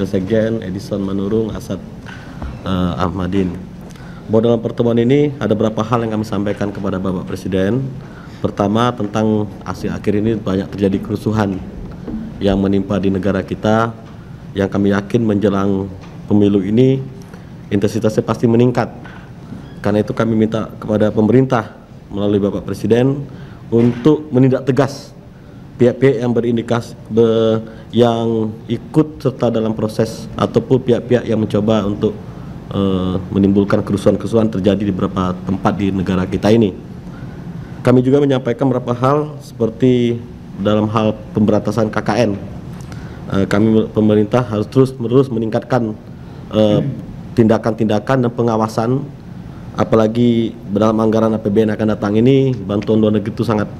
Sekjen Edison Manurung Asad Ahmadin. Bahwa dalam pertemuan ini ada beberapa hal yang kami sampaikan kepada Bapak Presiden. Pertama, tentang akhir ini banyak terjadi kerusuhan yang menimpa di negara kita, yang kami yakin menjelang pemilu ini intensitasnya pasti meningkat. Karena itu kami minta kepada pemerintah melalui Bapak Presiden untuk menindak tegas pihak-pihak yang berindikasi yang ikut serta dalam proses ataupun pihak-pihak yang mencoba untuk menimbulkan kerusuhan-kerusuhan terjadi di beberapa tempat di negara kita ini. Kami juga menyampaikan beberapa hal seperti dalam hal pemberantasan KKN. Kami pemerintah harus terus-menerus meningkatkan tindakan-tindakan dan pengawasan, apalagi dalam anggaran APBN akan datang ini bantuan luar negeri itu sangat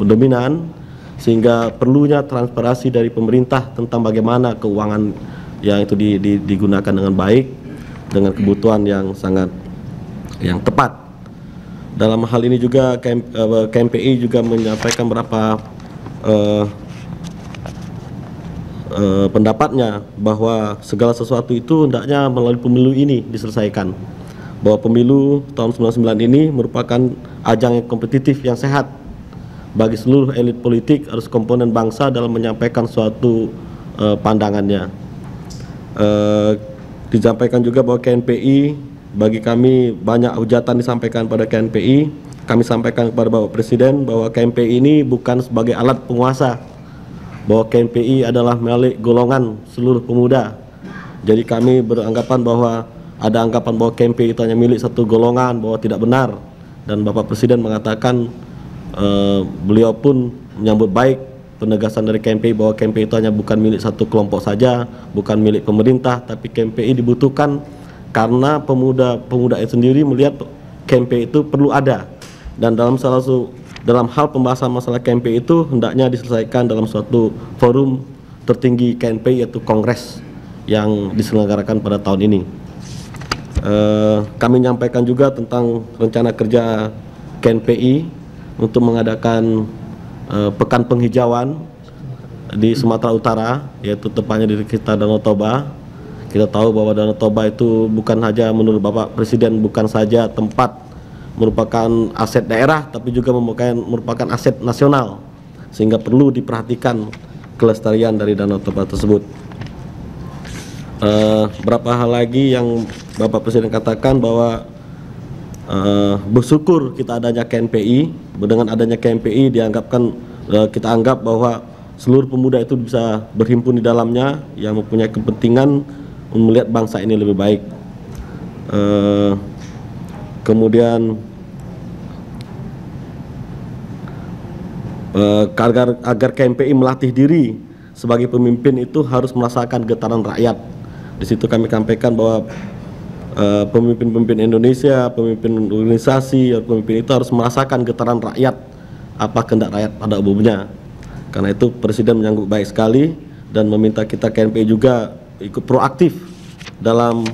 dominan, sehingga perlunya transparansi dari pemerintah tentang bagaimana keuangan yang itu digunakan dengan baik, dengan kebutuhan yang tepat. Dalam hal ini juga KMPI juga menyampaikan beberapa pendapatnya bahwa segala sesuatu itu hendaknya melalui pemilu ini diselesaikan. Bahwa pemilu tahun 99 ini merupakan ajang yang kompetitif yang sehat bagi seluruh elit politik harus komponen bangsa dalam menyampaikan suatu pandangannya. Disampaikan juga bahwa KNPI, bagi kami banyak hujatan disampaikan pada KNPI. Kami sampaikan kepada Bapak Presiden bahwa KNPI ini bukan sebagai alat penguasa, bahwa KNPI adalah milik golongan seluruh pemuda. Jadi kami beranggapan bahwa ada anggapan bahwa KNPI itu hanya milik satu golongan, bahwa tidak benar. Dan Bapak Presiden mengatakan beliau pun menyambut baik penegasan dari KNPI bahwa KNPI itu hanya bukan milik satu kelompok saja, bukan milik pemerintah, tapi KNPI dibutuhkan karena pemuda itu sendiri melihat KNPI itu perlu ada. Dan dalam hal pembahasan masalah KNPI itu hendaknya diselesaikan dalam suatu forum tertinggi KNPI, yaitu Kongres yang diselenggarakan pada tahun ini. Kami menyampaikan juga tentang rencana kerja KNPI untuk mengadakan pekan penghijauan di Sumatera Utara, yaitu tepatnya di sekitar Danau Toba. Kita tahu bahwa Danau Toba itu bukan saja menurut Bapak Presiden bukan saja tempat merupakan aset daerah, tapi juga merupakan aset nasional, sehingga perlu diperhatikan kelestarian dari Danau Toba tersebut. Berapa hal lagi yang Bapak Presiden katakan bahwa bersyukur kita adanya KNPI. Dengan adanya KNPI kita anggap bahwa seluruh pemuda itu bisa berhimpun di dalamnya yang mempunyai kepentingan melihat bangsa ini lebih baik. Kemudian agar KNPI melatih diri sebagai pemimpin itu harus merasakan getaran rakyat. Di situ kami sampaikan bahwa pemimpin-pemimpin Indonesia, pemimpin organisasi, pemimpin itu harus merasakan getaran rakyat, apa kehendak rakyat pada umumnya. Karena itu Presiden menyambut baik sekali dan meminta kita KNPI juga ikut proaktif dalam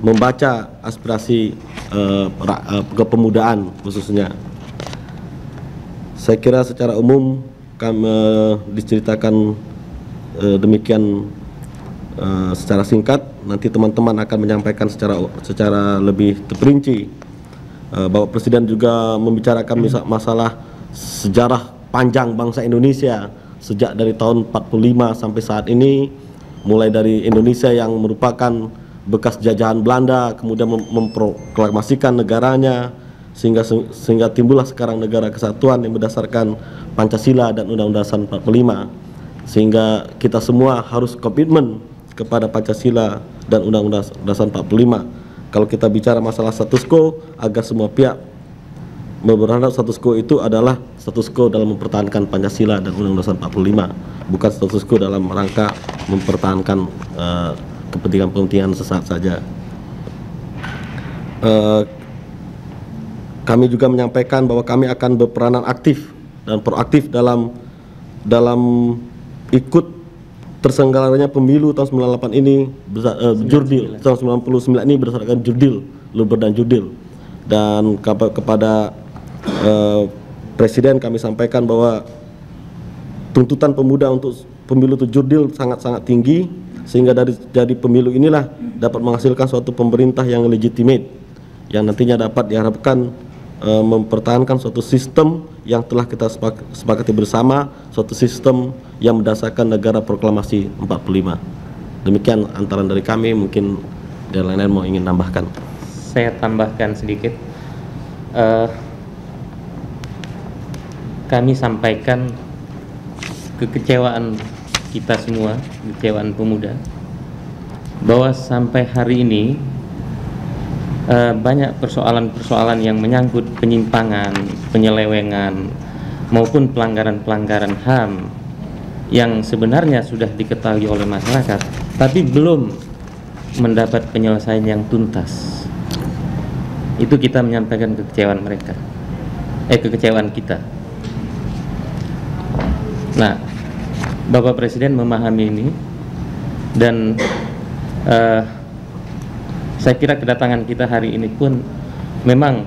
membaca aspirasi kepemudaan khususnya. Saya kira secara umum kami diceritakan demikian secara singkat. Nanti teman-teman akan menyampaikan secara lebih terperinci. Bapak Presiden juga membicarakan masalah sejarah panjang bangsa Indonesia sejak dari tahun 45 sampai saat ini, mulai dari Indonesia yang merupakan bekas jajahan Belanda, kemudian memproklamasikan negaranya sehingga timbullah sekarang negara kesatuan yang berdasarkan Pancasila dan Undang-Undang Dasar 45, sehingga kita semua harus komitmen kepada Pancasila dan Undang-Undang Dasar 45. Kalau kita bicara masalah status quo, agar semua pihak berharap status quo itu adalah status quo dalam mempertahankan Pancasila dan Undang-Undang Dasar 45, bukan status quo dalam rangka mempertahankan kepentingan-kepentingan sesaat saja. Kami juga menyampaikan bahwa kami akan berperanan aktif dan proaktif dalam ikut terselenggaranya pemilu tahun 98 ini, jurdil tahun 99 ini berdasarkan jurdil, luber dan jurdil. Dan kepada Presiden kami sampaikan bahwa tuntutan pemuda untuk pemilu itu jurdil sangat-sangat tinggi, sehingga dari pemilu inilah dapat menghasilkan suatu pemerintah yang legitimate, yang nantinya dapat diharapkan mempertahankan suatu sistem yang telah kita sepakati bersama, suatu sistem yang berdasarkan negara proklamasi 45. Demikian antara dari kami, mungkin dari lain-lain mau ingin nambahkan. Saya tambahkan sedikit. Kami sampaikan kekecewaan kita semua, kekecewaan pemuda, bahwa sampai hari ini banyak persoalan-persoalan yang menyangkut penyimpangan, penyelewengan, maupun pelanggaran-pelanggaran HAM yang sebenarnya sudah diketahui oleh masyarakat, tapi belum mendapat penyelesaian yang tuntas. Itu kita menyampaikan kekecewaan mereka, kekecewaan kita. Nah, Bapak Presiden memahami ini, dan saya kira kedatangan kita hari ini pun memang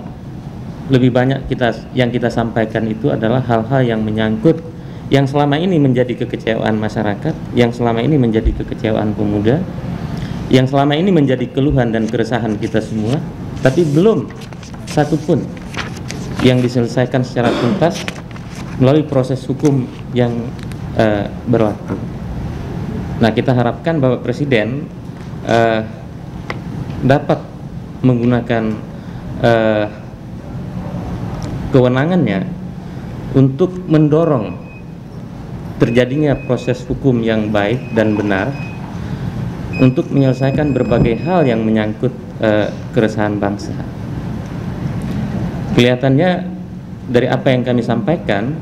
lebih banyak yang kita sampaikan itu adalah hal-hal yang menyangkut yang selama ini menjadi kekecewaan masyarakat, yang selama ini menjadi kekecewaan pemuda, yang selama ini menjadi keluhan dan keresahan kita semua, tapi belum satupun yang diselesaikan secara tuntas melalui proses hukum yang berlaku. Nah, kita harapkan Bapak Presiden dapat menggunakan kewenangannya untuk mendorong terjadinya proses hukum yang baik dan benar untuk menyelesaikan berbagai hal yang menyangkut keresahan bangsa. Kelihatannya dari apa yang kami sampaikan,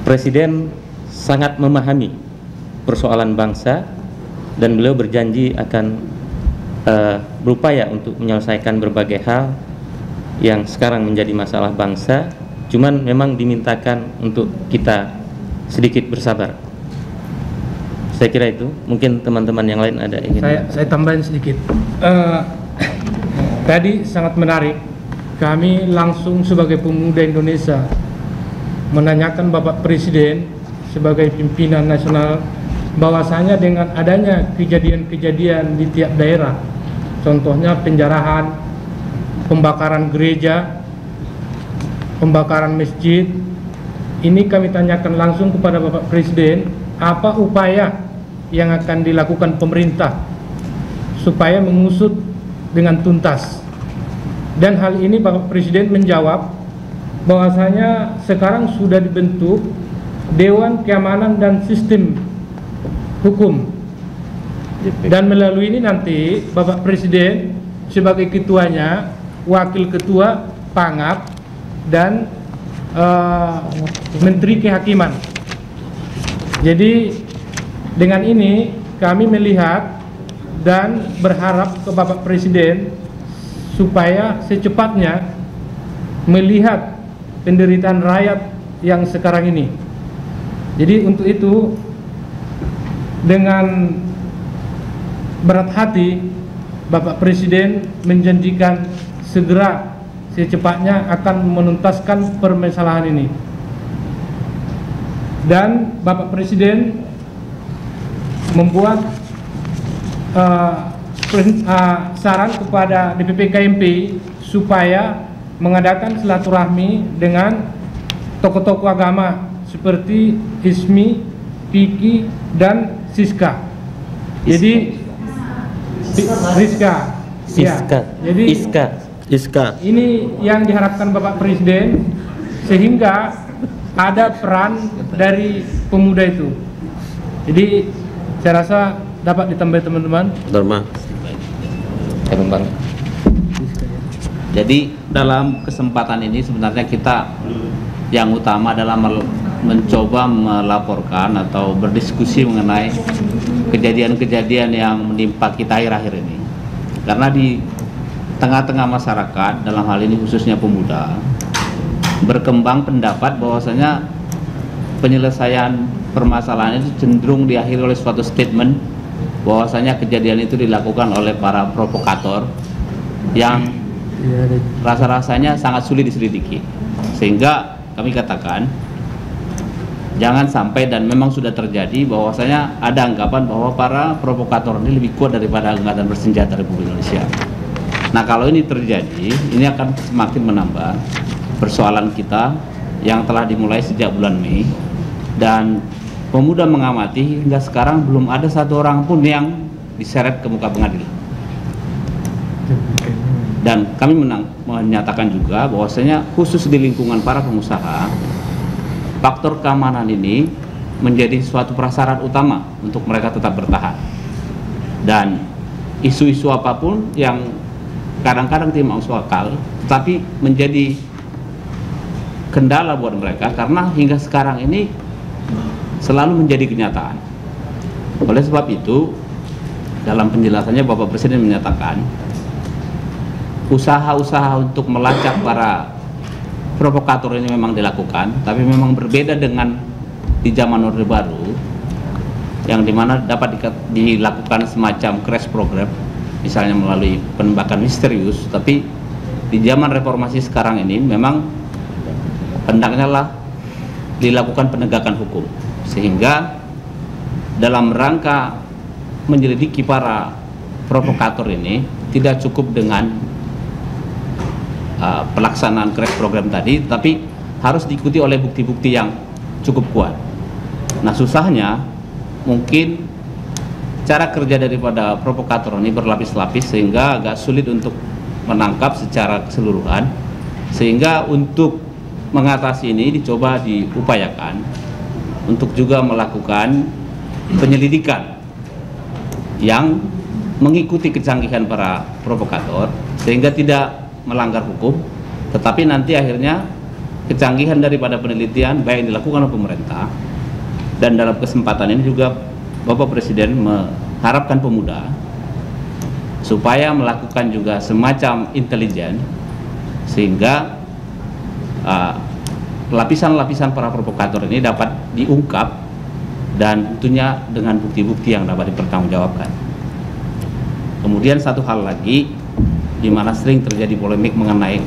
Presiden sangat memahami persoalan bangsa dan beliau berjanji akan berupaya untuk menyelesaikan berbagai hal yang sekarang menjadi masalah bangsa, cuman memang dimintakan untuk kita sedikit bersabar. Saya kira itu. Mungkin teman-teman yang lain ada ingin. Saya tambahin sedikit. Tadi sangat menarik. Kami langsung sebagai pemuda Indonesia menanyakan Bapak Presiden sebagai pimpinan nasional, bahwasanya dengan adanya kejadian-kejadian di tiap daerah, contohnya penjarahan, pembakaran gereja, pembakaran masjid, ini kami tanyakan langsung kepada Bapak Presiden, apa upaya yang akan dilakukan pemerintah supaya mengusut dengan tuntas. Dan hal ini Bapak Presiden menjawab bahwasanya sekarang sudah dibentuk Dewan Keamanan dan Sistem Hukum, dan melalui ini nanti Bapak Presiden sebagai ketuanya, wakil ketua Pangap, dan Menteri Kehakiman. Jadi dengan ini kami melihat dan berharap ke Bapak Presiden supaya secepatnya melihat penderitaan rakyat yang sekarang ini. Jadi untuk itu dengan berat hati Bapak Presiden menjanjikan segera secepatnya akan menuntaskan permasalahan ini. Dan Bapak Presiden membuat saran kepada DPP KMP supaya mengadakan silaturahmi dengan tokoh-tokoh agama seperti ISMI, PIKI, dan Siska. Jadi Rizka. Siska. Jadi Iska. ini yang diharapkan Bapak Presiden, sehingga ada peran dari pemuda itu. Jadi saya rasa dapat ditambah teman-teman. Dharma. Jadi dalam kesempatan ini sebenarnya kita yang utama adalah mencoba melaporkan atau berdiskusi mengenai kejadian-kejadian yang menimpa kita akhir-akhir ini. Karena di tengah-tengah masyarakat, dalam hal ini khususnya pemuda, berkembang pendapat bahwasanya penyelesaian permasalahan itu cenderung diakhiri oleh suatu statement bahwasanya kejadian itu dilakukan oleh para provokator yang rasa-rasanya sangat sulit diselidiki. Sehingga kami katakan Jangan sampai, dan memang sudah terjadi, bahwasanya ada anggapan bahwa para provokator ini lebih kuat daripada angkatan bersenjata Republik Indonesia. Nah, kalau ini terjadi, ini akan semakin menambah persoalan kita yang telah dimulai sejak bulan Mei, dan pemuda mengamati hingga sekarang belum ada satu orang pun yang diseret ke muka pengadilan. Dan kami menyatakan juga bahwasanya khusus di lingkungan para pengusaha, faktor keamanan ini menjadi suatu prasyarat utama untuk mereka tetap bertahan. Dan isu-isu apapun yang kadang-kadang tidak masuk akal, tetapi menjadi kendala buat mereka karena hingga sekarang ini selalu menjadi kenyataan. Oleh sebab itu, dalam penjelasannya Bapak Presiden menyatakan usaha-usaha untuk melacak para provokator ini memang dilakukan, tapi memang berbeda dengan di zaman Orde Baru, yang dimana dapat dilakukan semacam crash program, misalnya melalui penembakan misterius. Tapi di zaman reformasi sekarang ini memang hendaknya lah dilakukan penegakan hukum, sehingga dalam rangka menyelidiki para provokator ini tidak cukup dengan pelaksanaan crash program tadi, tapi harus diikuti oleh bukti-bukti yang cukup kuat. Nah, susahnya mungkin cara kerja daripada provokator ini berlapis-lapis sehingga agak sulit untuk menangkap secara keseluruhan, sehingga untuk mengatasi ini dicoba diupayakan untuk juga melakukan penyelidikan yang mengikuti kecanggihan para provokator sehingga tidak melanggar hukum, tetapi nanti akhirnya kecanggihan daripada penelitian baik yang dilakukan oleh pemerintah, dan dalam kesempatan ini juga Bapak Presiden mengharapkan pemuda supaya melakukan juga semacam intelijen sehingga lapisan-lapisan para provokator ini dapat diungkap dan tentunya dengan bukti-bukti yang dapat dipertanggungjawabkan. Kemudian satu hal lagi, di mana sering terjadi polemik mengenai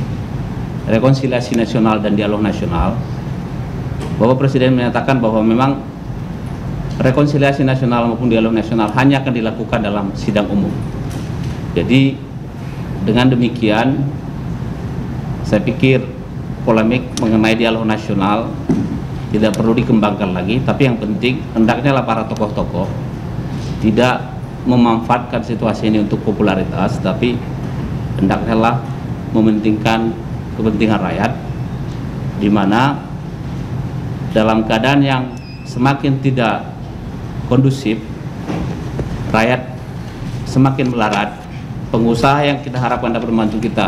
rekonsiliasi nasional dan dialog nasional, Bapak Presiden menyatakan bahwa memang rekonsiliasi nasional maupun dialog nasional hanya akan dilakukan dalam sidang umum. Jadi dengan demikian saya pikir polemik mengenai dialog nasional tidak perlu dikembangkan lagi, tapi yang penting hendaknya lah para tokoh-tokoh tidak memanfaatkan situasi ini untuk popularitas, tapi hendaknya lah mementingkan kepentingan rakyat, di mana dalam keadaan yang semakin tidak kondusif, rakyat semakin melarat, pengusaha yang kita harapkan dapat membantu kita